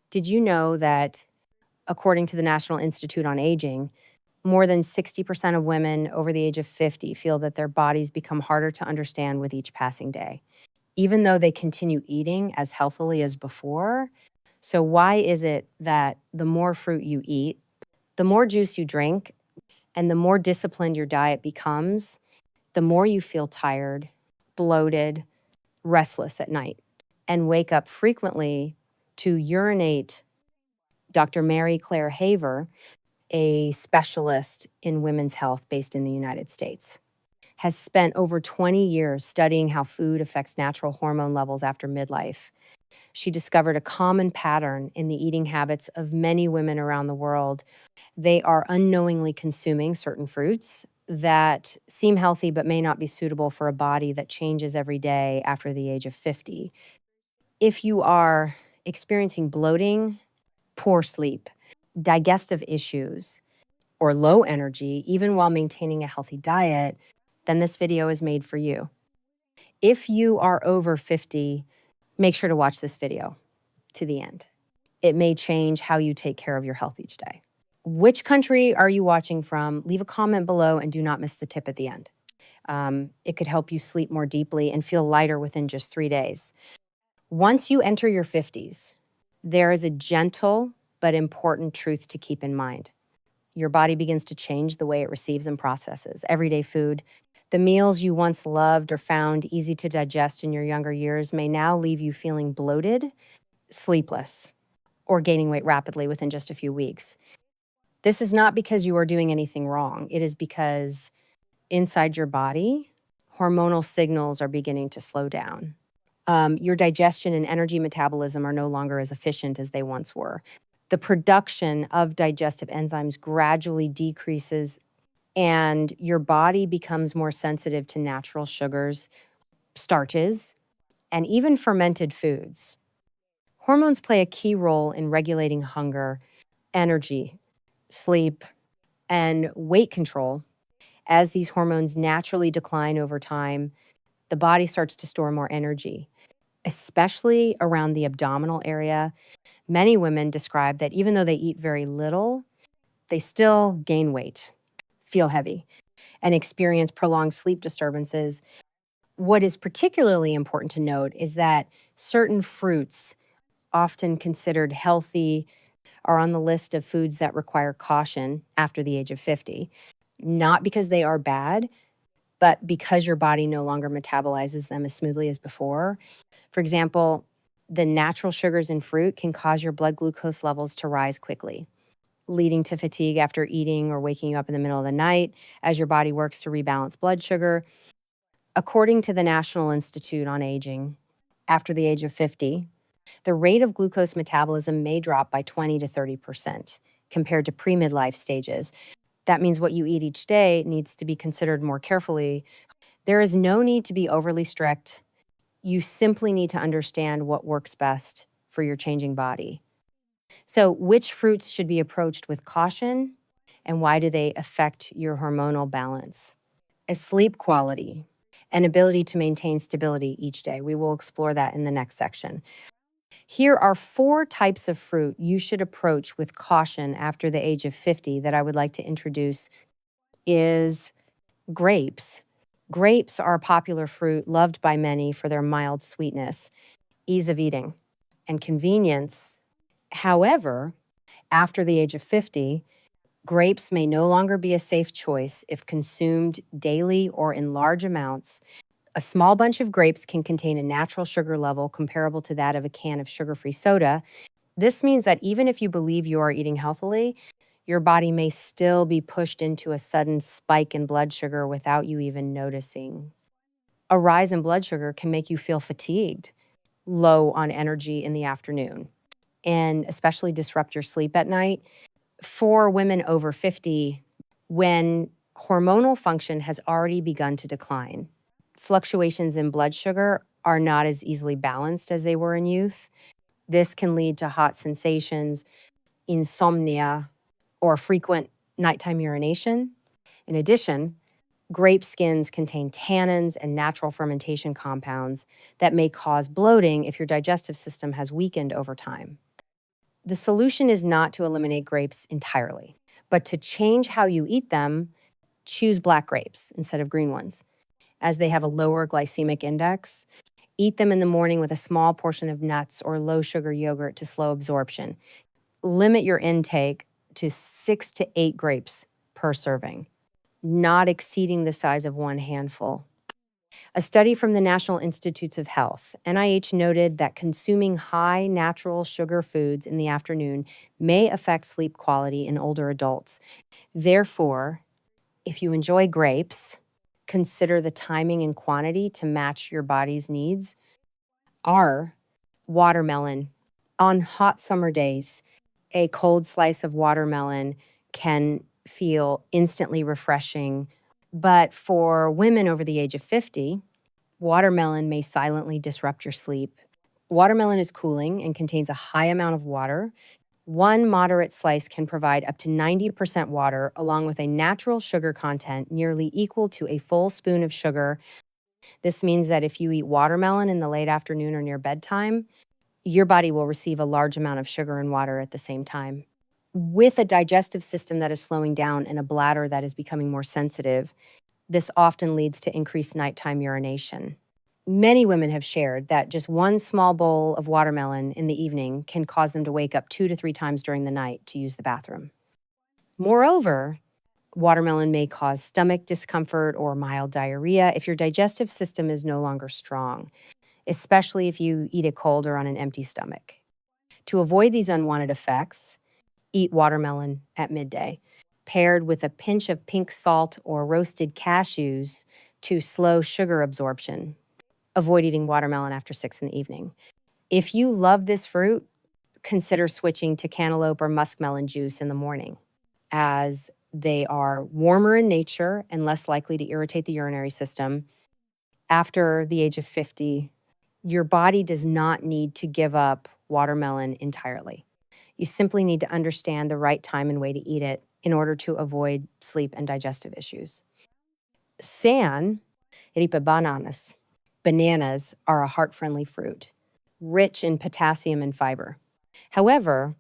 Did you know that, according to the National Institute on Aging, more than 60% of women over the age of 50 feel that their bodies become harder to understand with each passing day, even though they continue eating as healthily as before? So, why is it that the more fruit you eat, the more juice you drink, and the more disciplined your diet becomes, the more you feel tired, bloated, restless at night, and wake up frequently to urinate? Dr. Mary Claire Haver, a specialist in women's health based in the United States, has spent over 20 years studying how food affects natural hormone levels after midlife. She discovered a common pattern in the eating habits of many women around the world. They are unknowingly consuming certain fruits that seem healthy but may not be suitable for a body that changes every day after the age of 50. If you are experiencing bloating, poor sleep, digestive issues, or low energy, even while maintaining a healthy diet, then this video is made for you. If you are over 50, make sure to watch this video to the end. It may change how you take care of your health each day. Which country are you watching from? Leave a comment below and do not miss the tip at the end. It could help you sleep more deeply and feel lighter within just 3 days. Once you enter your 50s, there is a gentle but important truth to keep in mind. Your body begins to change the way it receives and processes everyday food. The meals you once loved or found easy to digest in your younger years may now leave you feeling bloated, sleepless, or gaining weight rapidly within just a few weeks. This is not because you are doing anything wrong. It is because inside your body, hormonal signals are beginning to slow down. Your digestion and energy metabolism are no longer as efficient as they once were. The production of digestive enzymes gradually decreases, and your body becomes more sensitive to natural sugars, starches, and even fermented foods. Hormones play a key role in regulating hunger, energy, sleep, and weight control. As these hormones naturally decline over time, the body starts to store more energy, especially around the abdominal area. Many women describe that even though they eat very little, they still gain weight, feel heavy, and experience prolonged sleep disturbances. What is particularly important to note is that certain fruits, often considered healthy, are on the list of foods that require caution after the age of 50, not because they are bad, but because your body no longer metabolizes them as smoothly as before. For example, the natural sugars in fruit can cause your blood glucose levels to rise quickly, leading to fatigue after eating or waking you up in the middle of the night as your body works to rebalance blood sugar. According to the National Institute on Aging, after the age of 50, the rate of glucose metabolism may drop by 20 to 30% compared to pre-midlife stages. That means what you eat each day needs to be considered more carefully. There is no need to be overly strict. You simply need to understand what works best for your changing body. So, which fruits should be approached with caution, and why do they affect your hormonal balance? Sleep quality and ability to maintain stability each day. We will explore that in the next section. Here are 4 types of fruit you should approach with caution after the age of 50 that I would like to introduce is grapes. Grapes are a popular fruit loved by many for their mild sweetness, ease of eating, and convenience. However, after the age of 50, grapes may no longer be a safe choice if consumed daily or in large amounts. A small bunch of grapes can contain a natural sugar level comparable to that of a can of sugar-free soda. This means that even if you believe you are eating healthily, your body may still be pushed into a sudden spike in blood sugar without you even noticing. A rise in blood sugar can make you feel fatigued, low on energy in the afternoon, and especially disrupt your sleep at night. For women over 50, when hormonal function has already begun to decline, fluctuations in blood sugar are not as easily balanced as they were in youth. This can lead to hot sensations, insomnia, or frequent nighttime urination. In addition, grape skins contain tannins and natural fermentation compounds that may cause bloating if your digestive system has weakened over time. The solution is not to eliminate grapes entirely, but to change how you eat them. Choose black grapes instead of green ones, as they have a lower glycemic index. Eat them in the morning with a small portion of nuts or low sugar yogurt to slow absorption. Limit your intake to 6 to 8 grapes per serving, not exceeding the size of one handful. A study from the National Institutes of Health, NIH, noted that consuming high natural sugar foods in the afternoon may affect sleep quality in older adults. Therefore, if you enjoy grapes, consider the timing and quantity to match your body's needs. Are watermelon. On hot summer days, a cold slice of watermelon can feel instantly refreshing. But for women over the age of 50, watermelon may silently disrupt your sleep. Watermelon is cooling and contains a high amount of water. One moderate slice can provide up to 90% water, along with a natural sugar content nearly equal to a full spoon of sugar. This means that if you eat watermelon in the late afternoon or near bedtime, your body will receive a large amount of sugar and water at the same time. With a digestive system that is slowing down and a bladder that is becoming more sensitive, this often leads to increased nighttime urination. Many women have shared that just one small bowl of watermelon in the evening can cause them to wake up 2 to 3 times during the night to use the bathroom. Moreover, watermelon may cause stomach discomfort or mild diarrhea if your digestive system is no longer strong, especially if you eat it cold or on an empty stomach. To avoid these unwanted effects, eat watermelon at midday, paired with a pinch of pink salt or roasted cashews to slow sugar absorption. Avoid eating watermelon after 6 in the evening. If you love this fruit, consider switching to cantaloupe or muskmelon juice in the morning, as they are warmer in nature and less likely to irritate the urinary system. After the age of 50, your body does not need to give up watermelon entirely. You simply need to understand the right time and way to eat it in order to avoid sleep and digestive issues. San ripa bananas. Bananas are a heart-friendly fruit, rich in potassium and fiber. However,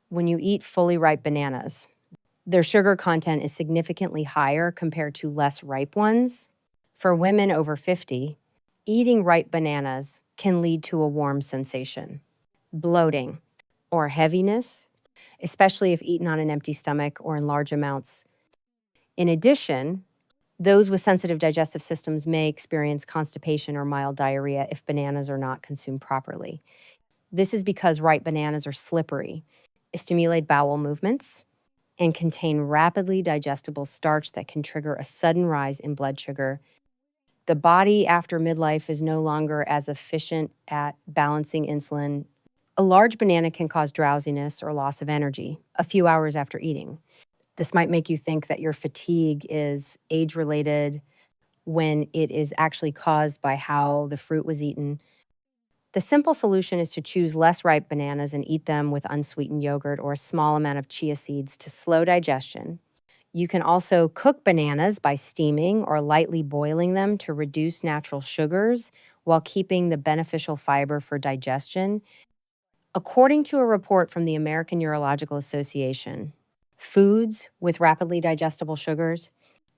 when you eat fully ripe bananas, their sugar content is significantly higher compared to less ripe ones. For women over 50, eating ripe bananas can lead to a warm sensation, bloating, or heaviness, especially if eaten on an empty stomach or in large amounts. In addition, those with sensitive digestive systems may experience constipation or mild diarrhea if bananas are not consumed properly. This is because ripe bananas are slippery, stimulate bowel movements, and contain rapidly digestible starch that can trigger a sudden rise in blood sugar. The body after midlife is no longer as efficient at balancing insulin. A large banana can cause drowsiness or loss of energy a few hours after eating. This might make you think that your fatigue is age-related when it is actually caused by how the fruit was eaten. The simple solution is to choose less ripe bananas and eat them with unsweetened yogurt or a small amount of chia seeds to slow digestion. You can also cook bananas by steaming or lightly boiling them to reduce natural sugars while keeping the beneficial fiber for digestion. According to a report from the American Urological Association, foods with rapidly digestible sugars,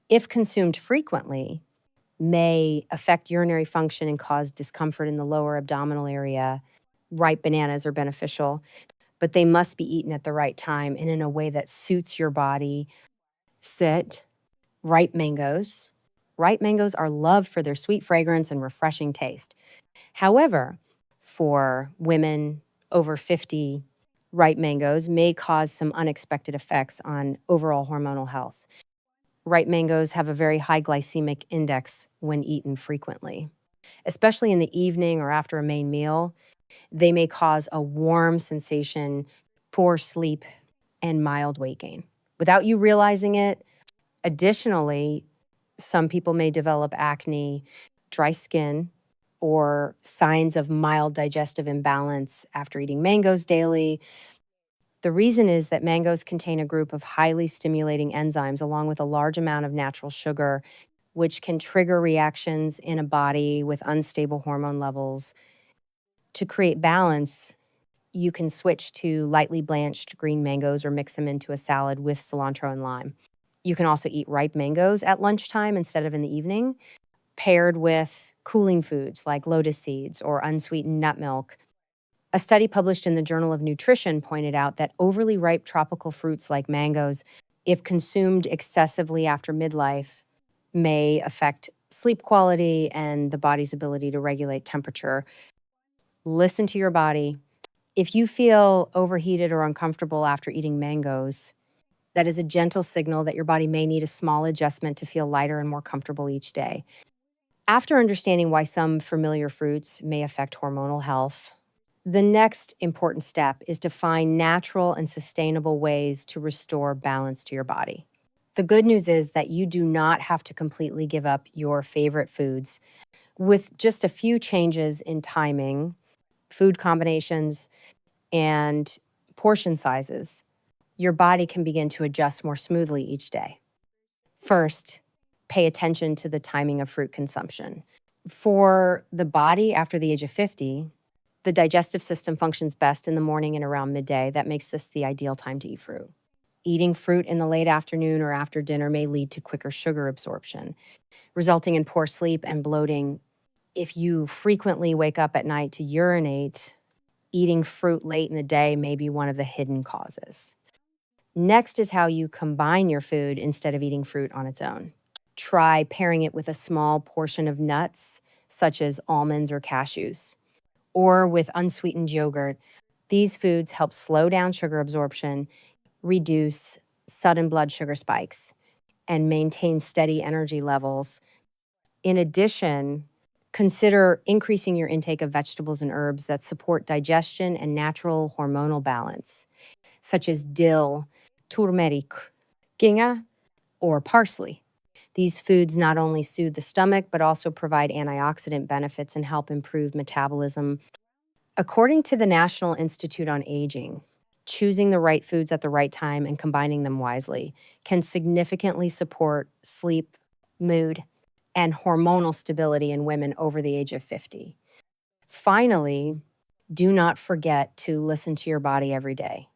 if consumed frequently, may affect urinary function and cause discomfort in the lower abdominal area. Ripe bananas are beneficial, but they must be eaten at the right time and in a way that suits your body. Ripe mangoes. Ripe mangoes are loved for their sweet fragrance and refreshing taste. However, for women over 50, ripe mangoes may cause some unexpected effects on overall hormonal health. Ripe mangoes have a very high glycemic index when eaten frequently. Especially in the evening or after a main meal, they may cause a warm sensation, poor sleep, and mild weight gain without you realizing it. Additionally, some people may develop acne, dry skin, or signs of mild digestive imbalance after eating mangoes daily. The reason is that mangoes contain a group of highly stimulating enzymes along with a large amount of natural sugar, which can trigger reactions in a body with unstable hormone levels. To create balance, You can switch to lightly blanched green mangoes or mix them into a salad with cilantro and lime. You can also eat ripe mangoes at lunchtime instead of in the evening, paired with cooling foods like lotus seeds or unsweetened nut milk. A study published in the Journal of Nutrition pointed out that overly ripe tropical fruits like mangoes, if consumed excessively after midlife, may affect sleep quality and the body's ability to regulate temperature. Listen to your body. If you feel overheated or uncomfortable after eating mangoes, that is a gentle signal that your body may need a small adjustment to feel lighter and more comfortable each day. After understanding why some familiar fruits may affect hormonal health, the next important step is to find natural and sustainable ways to restore balance to your body. The good news is that you do not have to completely give up your favorite foods. With just a few changes in timing, food combinations, and portion sizes, your body can begin to adjust more smoothly each day. First, pay attention to the timing of fruit consumption. For the body after the age of 50, the digestive system functions best in the morning and around midday. That makes this the ideal time to eat fruit. Eating fruit in the late afternoon or after dinner may lead to quicker sugar absorption, resulting in poor sleep and bloating. If you frequently wake up at night to urinate, eating fruit late in the day may be one of the hidden causes. Next is how you combine your food instead of eating fruit on its own. Try pairing it with a small portion of nuts, such as almonds or cashews, or with unsweetened yogurt. These foods help slow down sugar absorption, reduce sudden blood sugar spikes, and maintain steady energy levels. In addition, consider increasing your intake of vegetables and herbs that support digestion and natural hormonal balance, such as dill, turmeric, ginga, or parsley. These foods not only soothe the stomach, but also provide antioxidant benefits and help improve metabolism. According to the National Institute on Aging, choosing the right foods at the right time and combining them wisely can significantly support sleep, mood, and hormonal stability in women over the age of 50. Finally, do not forget to listen to your body every day.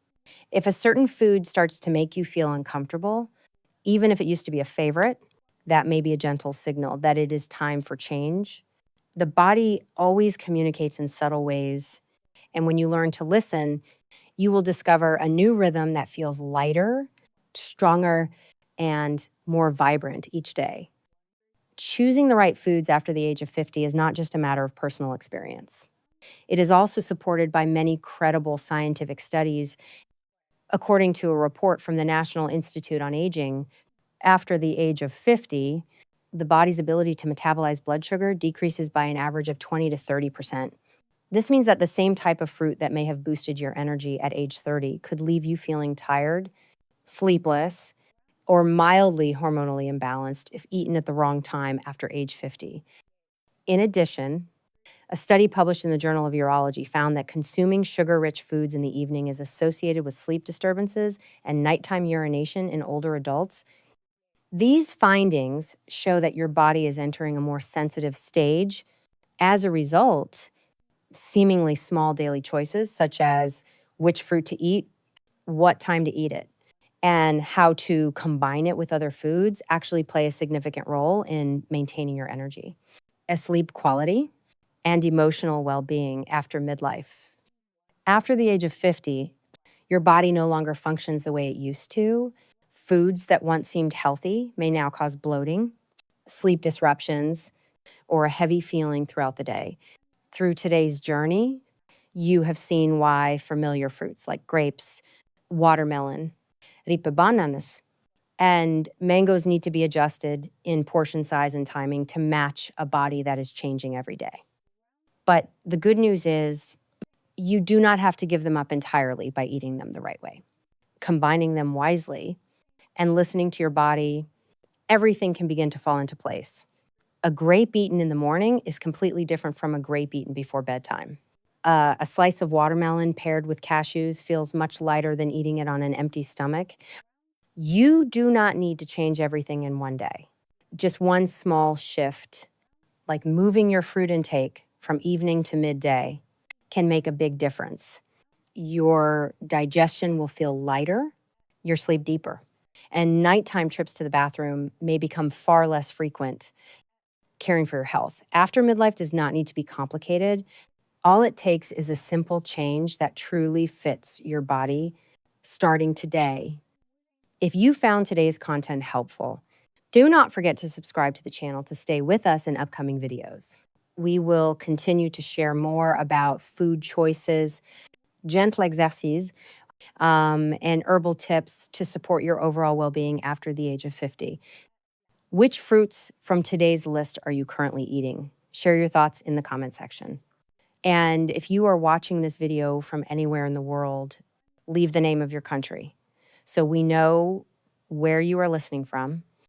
If a certain food starts to make you feel uncomfortable, even if it used to be a favorite, that may be a gentle signal that it is time for change. The body always communicates in subtle ways, and when you learn to listen, you will discover a new rhythm that feels lighter, stronger, and more vibrant each day. Choosing the right foods after the age of 50 is not just a matter of personal experience. It is also supported by many credible scientific studies. According to a report from the National Institute on Aging, after the age of 50, the body's ability to metabolize blood sugar decreases by an average of 20 to 30%. This means that the same type of fruit that may have boosted your energy at age 30 could leave you feeling tired, sleepless, or mildly hormonally imbalanced if eaten at the wrong time after age 50. In addition, a study published in the Journal of Urology found that consuming sugar-rich foods in the evening is associated with sleep disturbances and nighttime urination in older adults. These findings show that your body is entering a more sensitive stage. As a result, seemingly small daily choices, such as which fruit to eat, what time to eat it, and how to combine it with other foods, actually play a significant role in maintaining your energy, sleep quality, and emotional well-being after midlife. After the age of 50, your body no longer functions the way it used to. Foods that once seemed healthy may now cause bloating, sleep disruptions, or a heavy feeling throughout the day. Through today's journey, you have seen why familiar fruits like grapes, watermelon, ripe bananas, and mangoes need to be adjusted in portion size and timing to match a body that is changing every day. But the good news is you do not have to give them up entirely by eating them the right way. Combining them wisely and listening to your body, everything can begin to fall into place. A grape eaten in the morning is completely different from a grape eaten before bedtime. A slice of watermelon paired with cashews feels much lighter than eating it on an empty stomach. You do not need to change everything in one day. Just one small shift, like moving your fruit intake from evening to midday, can make a big difference. your digestion will feel lighter, your sleep deeper, and nighttime trips to the bathroom may become far less frequent. Caring for your health after midlife does not need to be complicated. All it takes is a simple change that truly fits your body starting today. If you found today's content helpful, do not forget to subscribe to the channel to stay with us in upcoming videos. We will continue to share more about food choices, gentle exercices, and herbal tips to support your overall well-being after the age of 50. Which fruits from today's list are you currently eating? Share your thoughts in the comment section. And if you are watching this video from anywhere in the world, leave the name of your country so we know where you are listening from